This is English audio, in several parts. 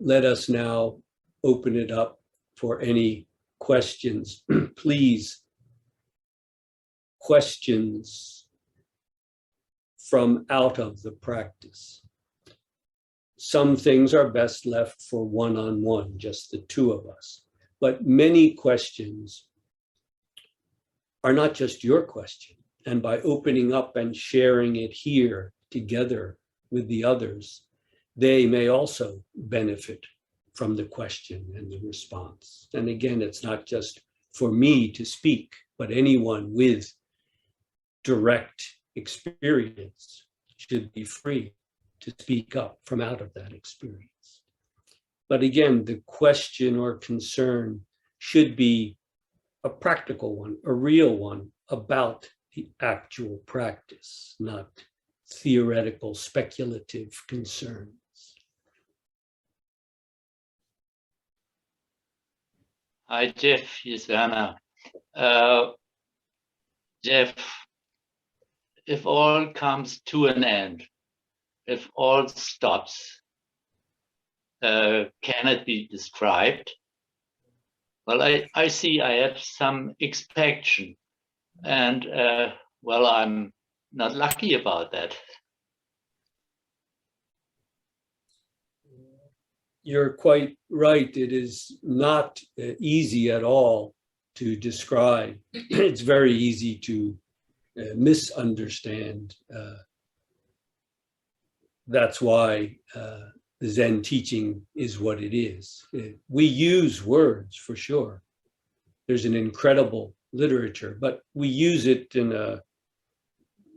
let us now open it up for any questions. Please, questions from out of the practice. Some things are best left for one-on-one, just the two of us. But many questions are not just your question. And by opening up and sharing it here together with the others, they may also benefit from the question and the response. And again, it's not just for me to speak, but anyone with direct experience should be free to speak up from out of that experience. But again, the question or concern should be a practical one, a real one about the actual practice, not theoretical, speculative concerns. Hi, Jeff. Here's Werner. Jeff, if all comes to an end, if all stops, can it be described? Well, I see I have some expectation, and well, I'm not lucky about that. You're quite right. It is not easy at all to describe. It's very easy to misunderstand. That's why Zen teaching is what it is. We use words for sure. There's an incredible literature, but we use it in a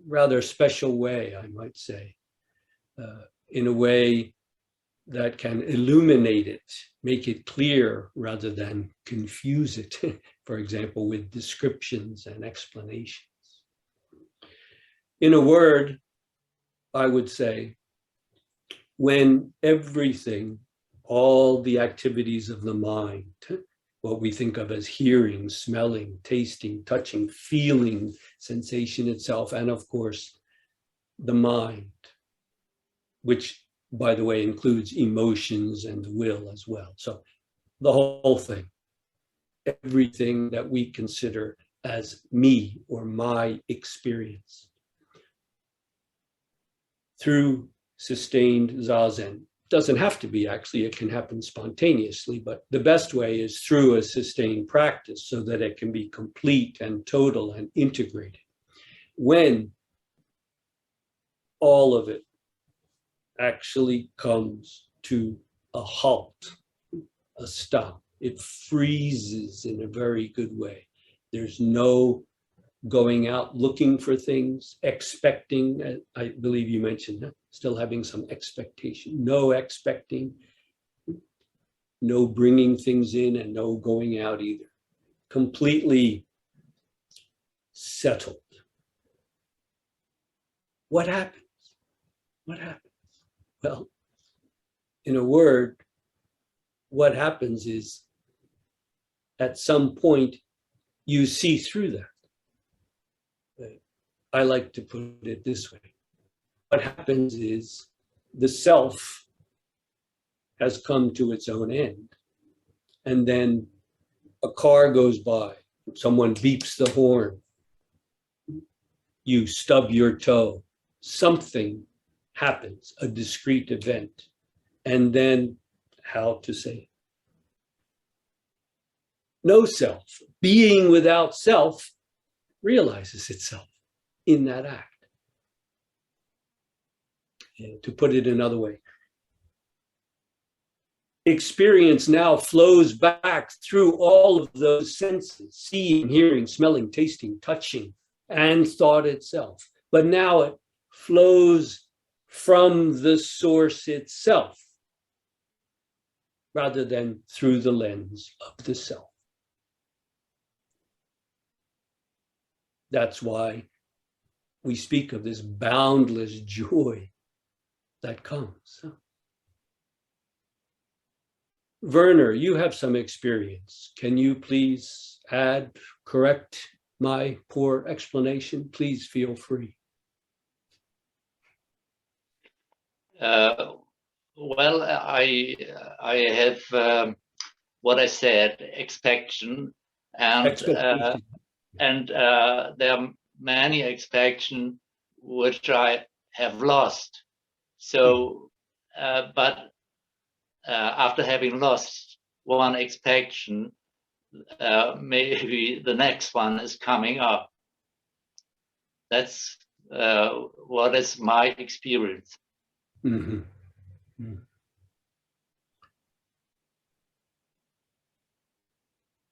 rather special way, I might say, in a way that can illuminate it, make it clear rather than confuse it, for example, with descriptions and explanations. In a word, I would say, when everything, all the activities of the mind, what we think of as hearing, smelling, tasting, touching, feeling, sensation itself, and of course, the mind, which, by the way, includes emotions and the will as well. So the whole thing, everything that we consider as me or my experience through sustained zazen. Doesn't have to be, actually, it can happen spontaneously, but the best way is through a sustained practice so that it can be complete and total and integrated. When all of it actually comes to a halt, a stop, it freezes in a very good way. There's no going out looking for things, expecting, I believe you mentioned that, still having some expectation, no expecting, no bringing things in and no going out either. Completely settled. What happens? What happens? Well, in a word, what happens is at some point you see through that. I like to put it this way. What happens is the self has come to its own end. And then a car goes by, someone beeps the horn, you stub your toe, something happens, a discrete event. And then, how to say, no self, being without self, realizes itself in that act. And to put it another way, experience now flows back through all of those senses, seeing, hearing, smelling, tasting, touching, and thought itself. But now it flows from the source itself, rather than through the lens of the self. That's why we speak of this boundless joy that comes. Werner, you have some experience. Can you please add, correct my poor explanation? Please feel free. Well, I have what I said, expectation, and Expectation. there are many expectation which I have lost. So, but after having lost one expectation, maybe the next one is coming up. That's what is my experience. Mhm. Mhm.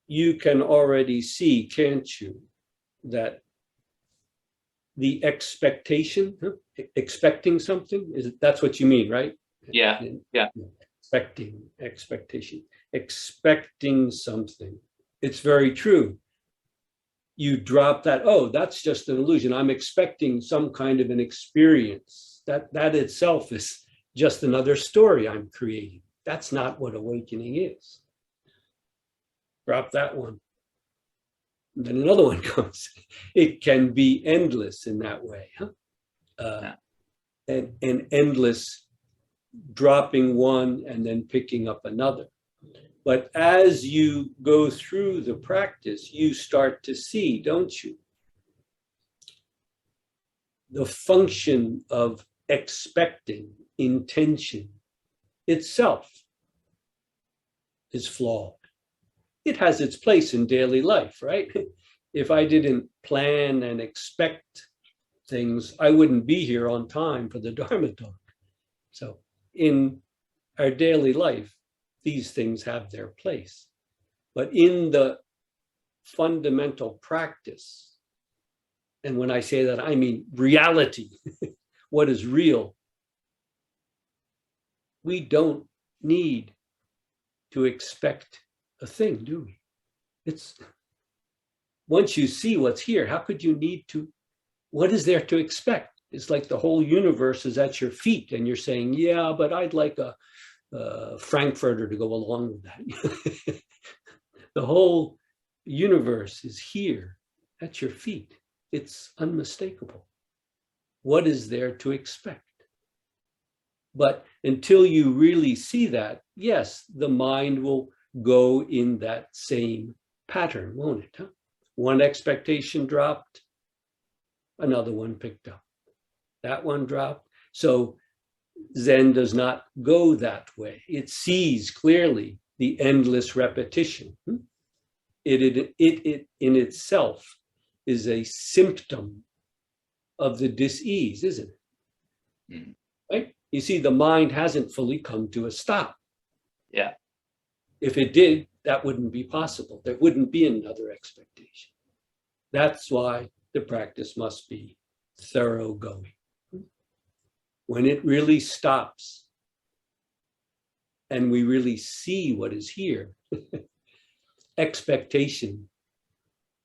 You can already see, can't you, that the expectation, expecting something, that's what you mean, right? Yeah, yeah, Expecting something. It's very true. You drop that, oh, that's just an illusion. I'm expecting some kind of an experience. That itself is just another story I'm creating. That's not what awakening is. Drop that one. And then another one comes. It can be endless in that way, huh? yeah. And endless, dropping one and then picking up another. But as you go through the practice, you start to see, don't you, the function of expecting intention itself is flawed. It has its place in daily life, right? If I didn't plan and expect things, I wouldn't be here on time for the Dharma talk. So in our daily life, these things have their place. But in the fundamental practice, and when I say that, I mean reality, what is real, we don't need to expect a thing, do we? It's once you see what's here, how could you need to? What is there to expect? It's like the whole universe is at your feet, and you're saying, "Yeah, but I'd like a Frankfurter to go along with that." The whole universe is here at your feet. It's unmistakable. What is there to expect? But until you really see that, yes, the mind will go in that same pattern, won't it? Huh? One expectation dropped, another one picked up. That one dropped. So Zen does not go that way. It sees clearly the endless repetition. It in itself is a symptom of the dis-ease, isn't it? Mm. Right? You see, the mind hasn't fully come to a stop. Yeah. If it did, that wouldn't be possible. There wouldn't be another expectation. That's why the practice must be thoroughgoing. When it really stops and we really see what is here, expectation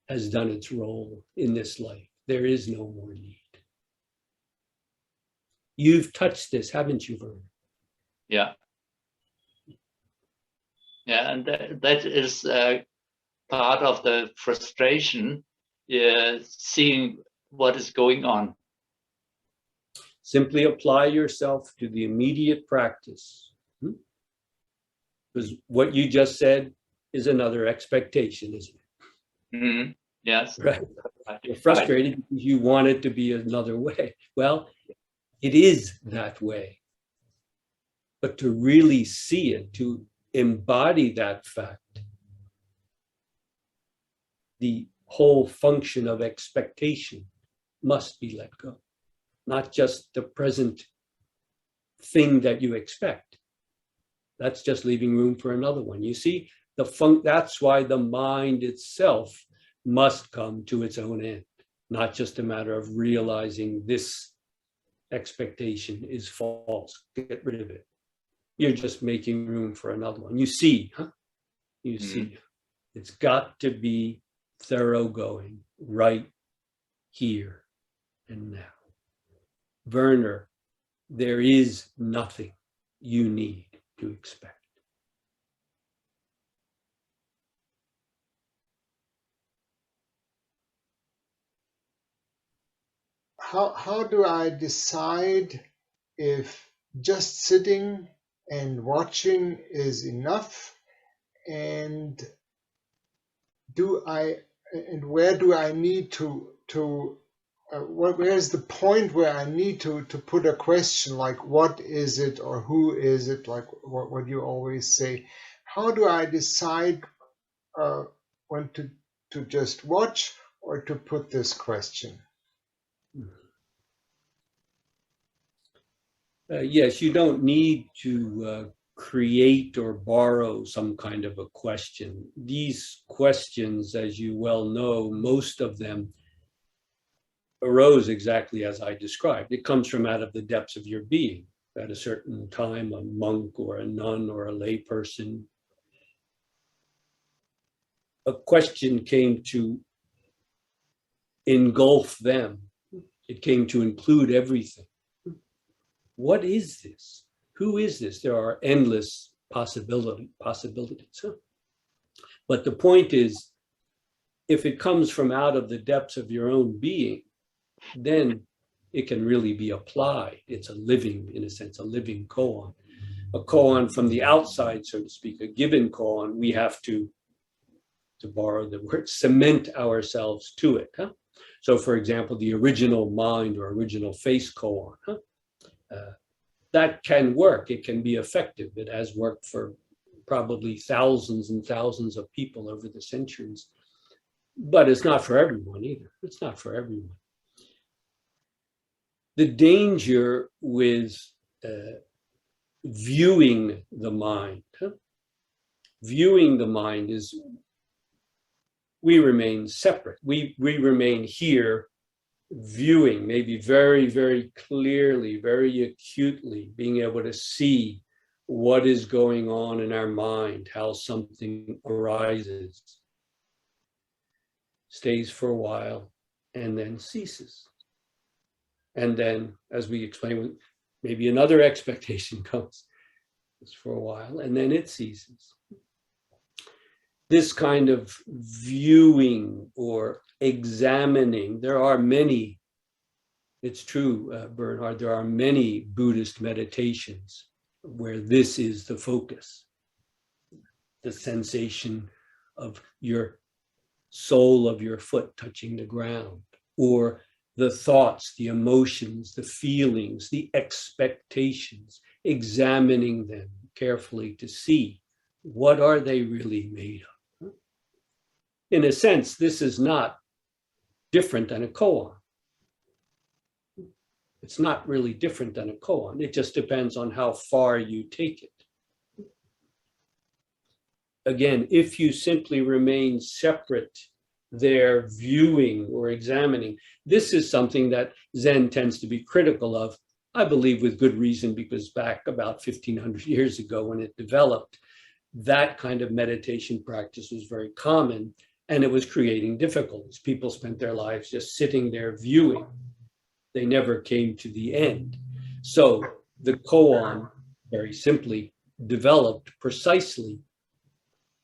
has done its role in this life. There is no more need. You've touched this, haven't you, Vern? Yeah. Yeah, and that is part of the frustration, seeing what is going on. Simply apply yourself to the immediate practice. Because what you just said is another expectation, isn't it? Mm-hmm. Yes. Right. You're frustrated because you want it to be another way. Well, it is that way. But to really see it, to embody that fact, the whole function of expectation must be let go, not just the present thing that you expect. That's just leaving room for another one. You see, that's why the mind itself must come to its own end, not just a matter of realizing this expectation is false. Get rid of it. You're just making room for another one. You see, huh? You see, it's got to be thoroughgoing right here and now. Werner, there is nothing you need to expect. How do I decide if just sitting and watching is enough? And where do I need where's the point where I need to put a question like what is it or who is it, like what you always say? How do I decide when to just watch or to put this question? Yes, you don't need to create or borrow some kind of a question. These questions, as you well know, most of them arose exactly as I described. It comes from out of the depths of your being. At a certain time, a monk or a nun or a lay person, a question came to engulf them. It came to include everything. What is this? Who is this? There are endless possibilities. But the point is, if it comes from out of the depths of your own being, then it can really be applied. It's a living, in a sense, a living koan. A koan from the outside, so to speak, a given koan, we have to borrow the word, cement ourselves to it. So for example, the original mind or original face koan, that can work. It can be effective. It has worked for probably thousands and thousands of people over the centuries. But it's not for everyone either. It's not for everyone. The danger with viewing the mind, viewing the mind is we remain separate. We remain here viewing, maybe very, very clearly, very acutely, being able to see what is going on in our mind, how something arises, stays for a while, and then ceases. And then, as we explained, maybe another expectation comes. It's for a while, and then it ceases. This kind of viewing or examining, there are many, it's true, Bernhard, there are many Buddhist meditations where this is the focus. The sensation of your sole of your foot touching the ground, or the thoughts, the emotions, the feelings, the expectations, examining them carefully to see what are they really made of. In a sense, this is not different than a koan. It's not really different than a koan. It just depends on how far you take it. Again, if you simply remain separate there, viewing or examining, this is something that Zen tends to be critical of, I believe with good reason, because back about 1500 years ago when it developed, that kind of meditation practice was very common, and it was creating difficulties. People spent their lives just sitting there viewing. They never came to the end. So the koan, very simply, developed precisely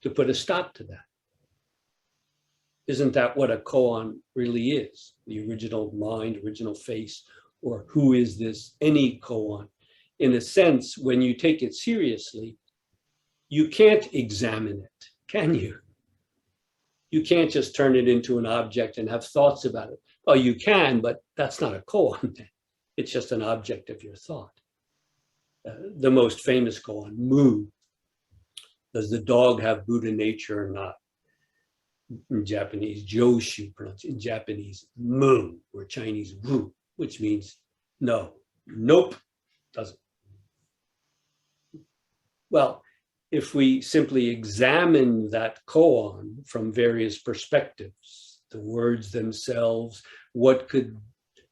to put a stop to that. Isn't that what a koan really is? The original mind, original face, or who is this? Any koan. In a sense, when you take it seriously, you can't examine it, can you? You can't just turn it into an object and have thoughts about it. Well, you can, but that's not a koan. It's just an object of your thought. The most famous koan, mu. Does the dog have Buddha nature or not? In Japanese, joshu, pronounced in Japanese, mu, or Chinese, wu, which means no, nope, doesn't. Well, if we simply examine that koan from various perspectives, the words themselves, what could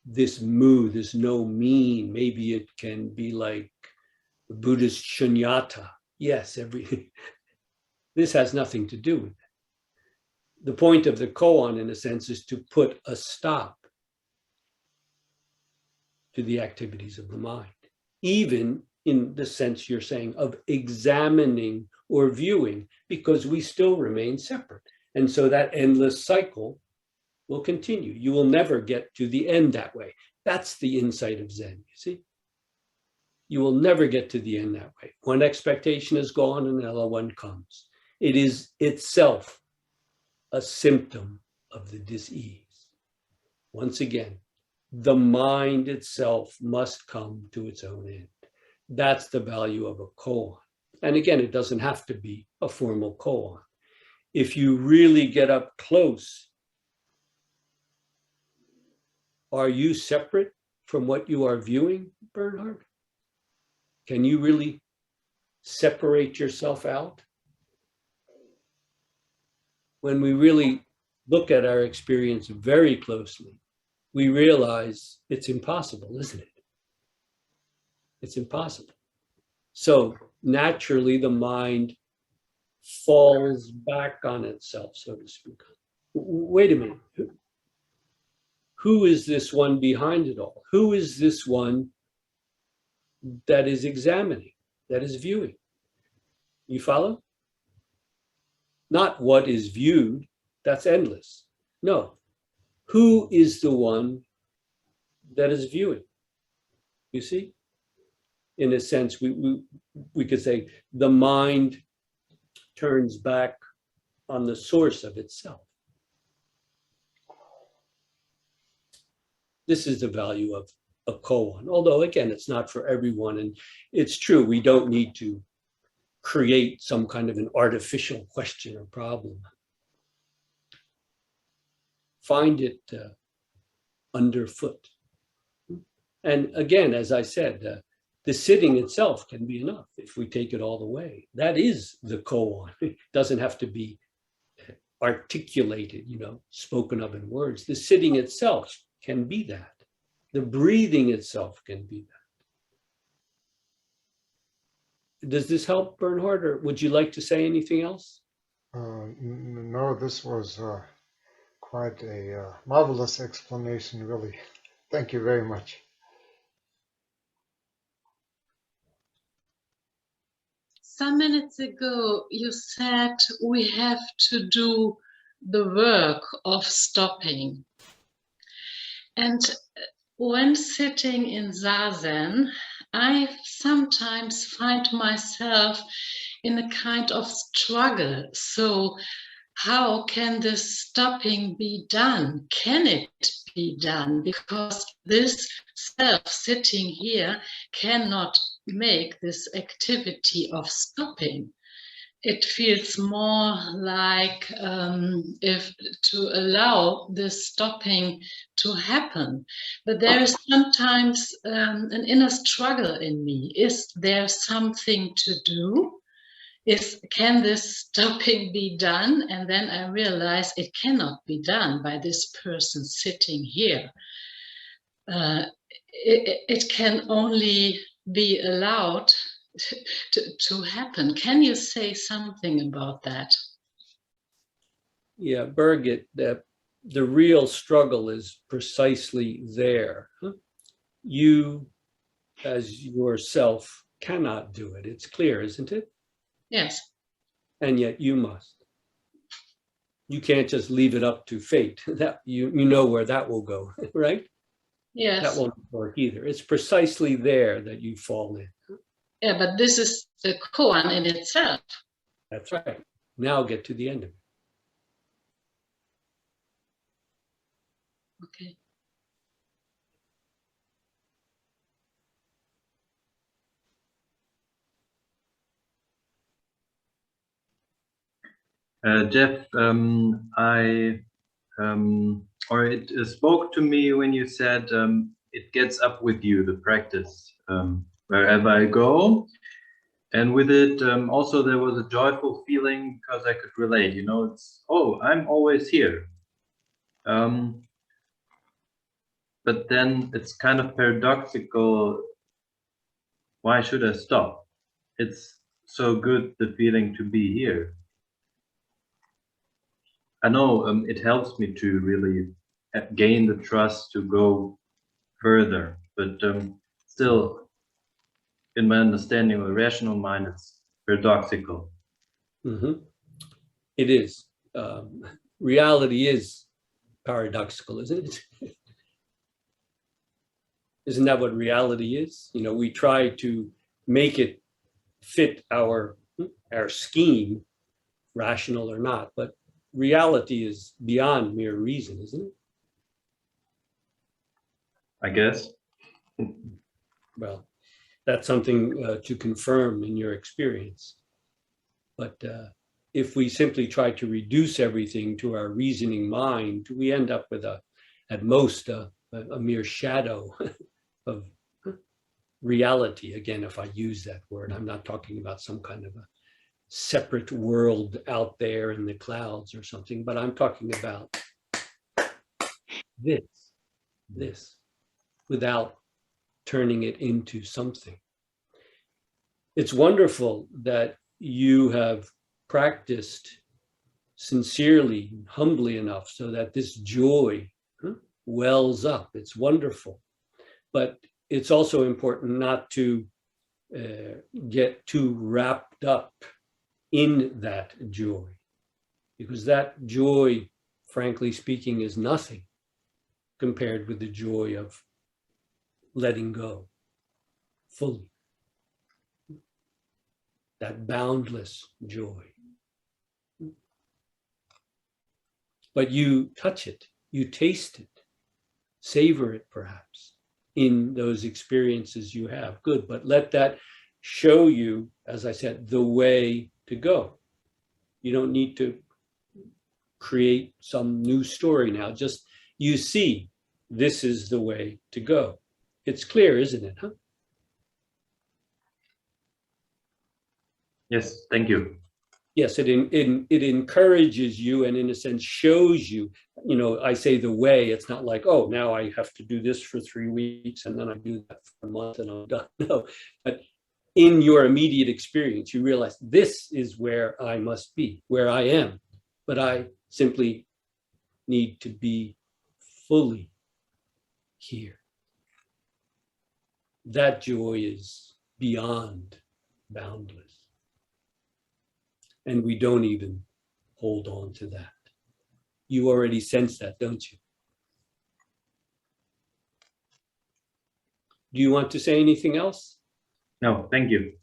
this mu, this no mean? Maybe it can be like the Buddhist shunyata. Yes, this has nothing to do with it. The point of the koan, in a sense, is to put a stop to the activities of the mind, even in the sense you're saying of examining or viewing, because we still remain separate. And so that endless cycle will continue. You will never get to the end that way. That's the insight of Zen, you see? You will never get to the end that way. One expectation is gone and another one comes. It is itself a symptom of the dis-ease. Once again, the mind itself must come to its own end. That's the value of a koan. And again, it doesn't have to be a formal koan. If you really get up close, are you separate from what you are viewing, Bernhard? Can you really separate yourself out? When we really look at our experience very closely, we realize it's impossible, isn't it? It's impossible. So naturally, the mind falls back on itself, so to speak. Wait a minute. Who is this one behind it all? Who is this one that is examining, that is viewing? You follow? Not what is viewed, that's endless. No. Who is the one that is viewing? You see? In a sense, we could say the mind turns back on the source of itself. This is the value of a koan. Although, again, it's not for everyone. And it's true, we don't need to create some kind of an artificial question or problem. Find it underfoot. And again, as I said, the sitting itself can be enough if we take it all the way. That is the koan. It doesn't have to be articulated, spoken of in words. The sitting itself can be that. The breathing itself can be that. Does this help, Bernhard, or would you like to say anything else? No, this was quite a marvelous explanation, really. Thank you very much. Some minutes ago, you said we have to do the work of stopping. And when sitting in zazen, I sometimes find myself in a kind of struggle. So how can this stopping be done? Can it be done? Because this self sitting here cannot make this activity of stopping. It feels more like if to allow this stopping to happen. But there is sometimes an inner struggle in me. Is there something to do? Can this stopping be done? And then I realize it cannot be done by this person sitting here. It can only be allowed to happen. Can you say something about that? Yeah, Birgit, the real struggle is precisely there. You, as yourself, cannot do it. It's clear, isn't it? Yes. And yet you must. You can't just leave it up to fate. That you know where that will go, right? Yes. That won't work either. It's precisely there that you fall in. Yeah, but this is the koan in itself. That's right. Now get to the end of it. Okay. Jeff, it spoke to me when you said it gets up with you, the practice, wherever I go. And with it, also there was a joyful feeling because I could relate, it's, oh, I'm always here. But then it's kind of paradoxical. Why should I stop? It's so good, the feeling to be here. I know it helps me to really gain the trust to go further, but still, in my understanding of the rational mind, it's paradoxical. Mm-hmm. It is. Reality is paradoxical, isn't it? Isn't that what reality is? You know, we try to make it fit our scheme, rational or not, but reality is beyond mere reason, isn't it? I guess. Well, that's something to confirm in your experience. But if we simply try to reduce everything to our reasoning mind, we end up with at most a mere shadow of reality. Again, if I use that word, I'm not talking about some kind of a separate world out there in the clouds or something, but I'm talking about this, without turning it into something. It's wonderful that you have practiced sincerely, humbly enough so that this joy wells up. It's wonderful. But it's also important not to get too wrapped up in that joy, because that joy, frankly speaking, is nothing compared with the joy of letting go fully. That boundless joy. But you touch it, you taste it, savor it perhaps in those experiences you have. Good, but let that show you, as I said, the way to go. You don't need to create some new story now. Just you see, this is the way to go. It's clear, isn't it? Huh? Yes, thank you. Yes, it encourages you and in a sense shows you, you know, I say the way, it's not like, oh, now I have to do this for 3 weeks and then I do that for a month and I'm done. No, but in your immediate experience, you realize this is where I must be, where I am, but I simply need to be fully here. That joy is beyond boundless. And we don't even hold on to that. You already sense that, don't you? Do you want to say anything else? No, thank you.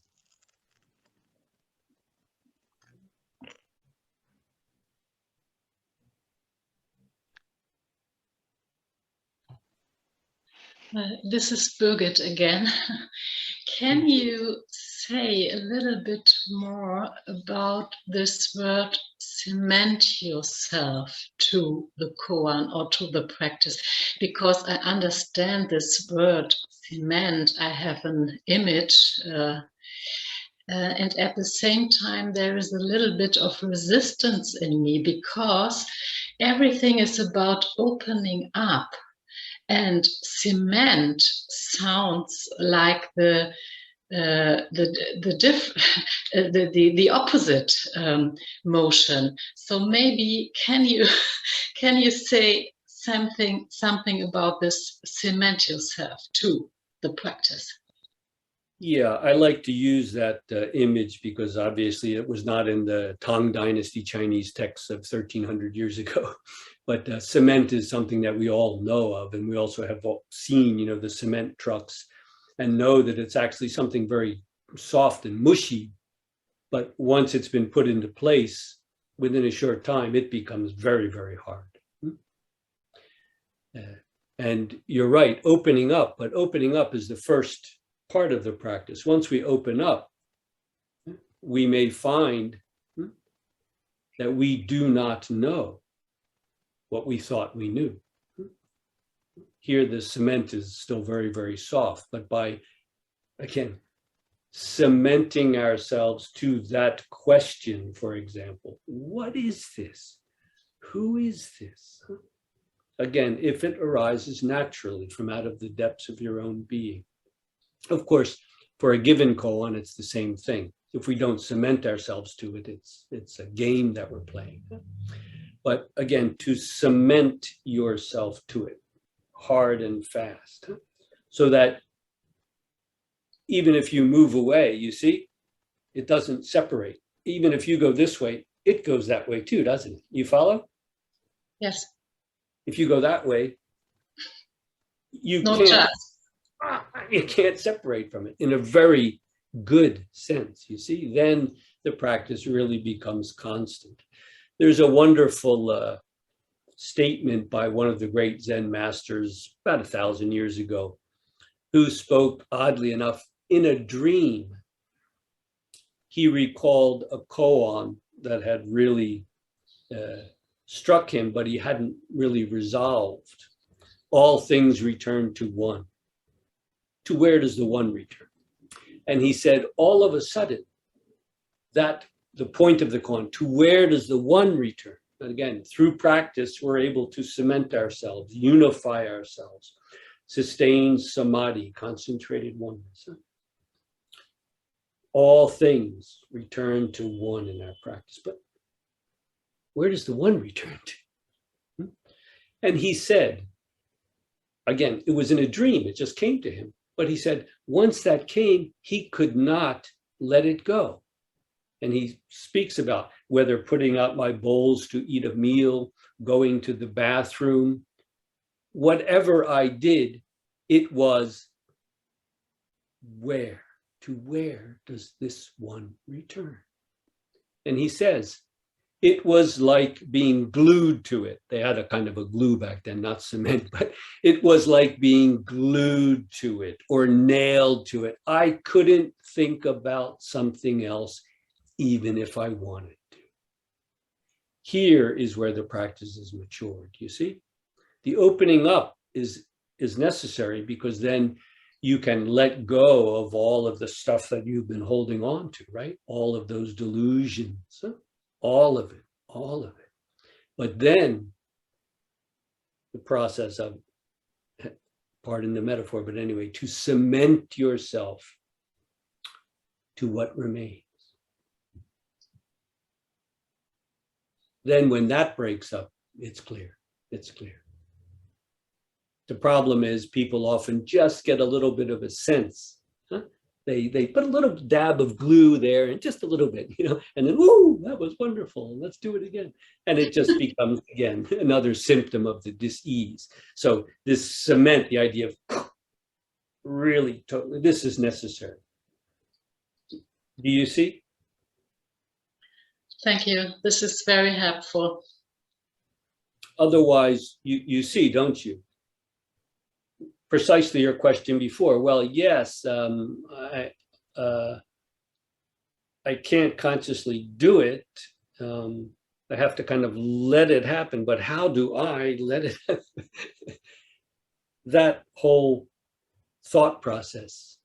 This is Birgit again. Can you say a little bit more about this word, cement yourself to the koan or to the practice? Because I understand this word, cement, I have an image, and at the same time, there is a little bit of resistance in me because everything is about opening up. And cement sounds like the opposite motion. So maybe can you say something about this, cement yourself to the practice? Yeah, I like to use that image because obviously it was not in the Tang Dynasty Chinese texts of 1300 years ago. But cement is something that we all know of, and we also have seen, you know, the cement trucks, and know that it's actually something very soft and mushy. But once it's been put into place, within a short time, it becomes very, very hard. And you're right, opening up, but opening up is the first part of the practice. Once we open up, we may find that we do not know what we thought we knew. Here, the cement is still very, very soft, but by, again, cementing ourselves to that question, for example, what is this? Who is this? Again, if it arises naturally from out of the depths of your own being. Of course, for a given koan, it's the same thing. If we don't cement ourselves to it, it's a game that we're playing. But again, to cement yourself to it, hard and fast, so that even if you move away, you see, it doesn't separate. Even if you go this way, it goes that way too, doesn't it? You follow? Yes. If you go that way, you no can't. chance. you can't separate from it in a very good sense, you see. Then the practice really becomes constant. There's a wonderful statement by one of the great Zen masters about 1,000 years ago, who spoke, oddly enough, in a dream. He recalled a koan that had really struck him, but he hadn't really resolved. All things return to one. To where does the one return? And he said, all of a sudden, that the point of the koan, to where does the one return? And again, through practice, we're able to cement ourselves, unify ourselves, sustain samadhi, concentrated oneness. All things return to one in our practice. But where does the one return to? And he said, again, it was in a dream, it just came to him. But he said, once that came, he could not let it go. And he speaks about whether putting out my bowls to eat a meal, going to the bathroom, whatever I did, it was where does this one return? And he says, it was like being glued to it. They had a kind of a glue back then, not cement, but it was like being glued to it or nailed to it. I couldn't think about something else, even if I wanted to. Here is where the practice is matured, you see? The opening up is necessary because then you can let go of all of the stuff that you've been holding on to, right? All of those delusions, all of it. But then the process of, pardon the metaphor, but anyway, to cement yourself to what remains. Then when that breaks up, it's clear. The problem is people often just get a little bit of a sense. They put a little dab of glue there and just a little bit, and then, woo, that was wonderful. Let's do it again. And it just becomes, again, another symptom of the dis-ease. So this cement, the idea of really, totally, this is necessary. Do you see? Thank you. This is very helpful. Otherwise, you see, don't you? Precisely your question before. Well, yes, I can't consciously do it. I have to kind of let it happen. But how do I let it happen? That whole thought process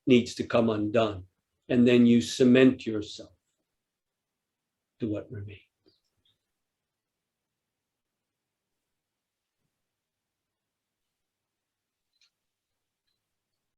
needs to come undone. And then you cement yourself to what remains.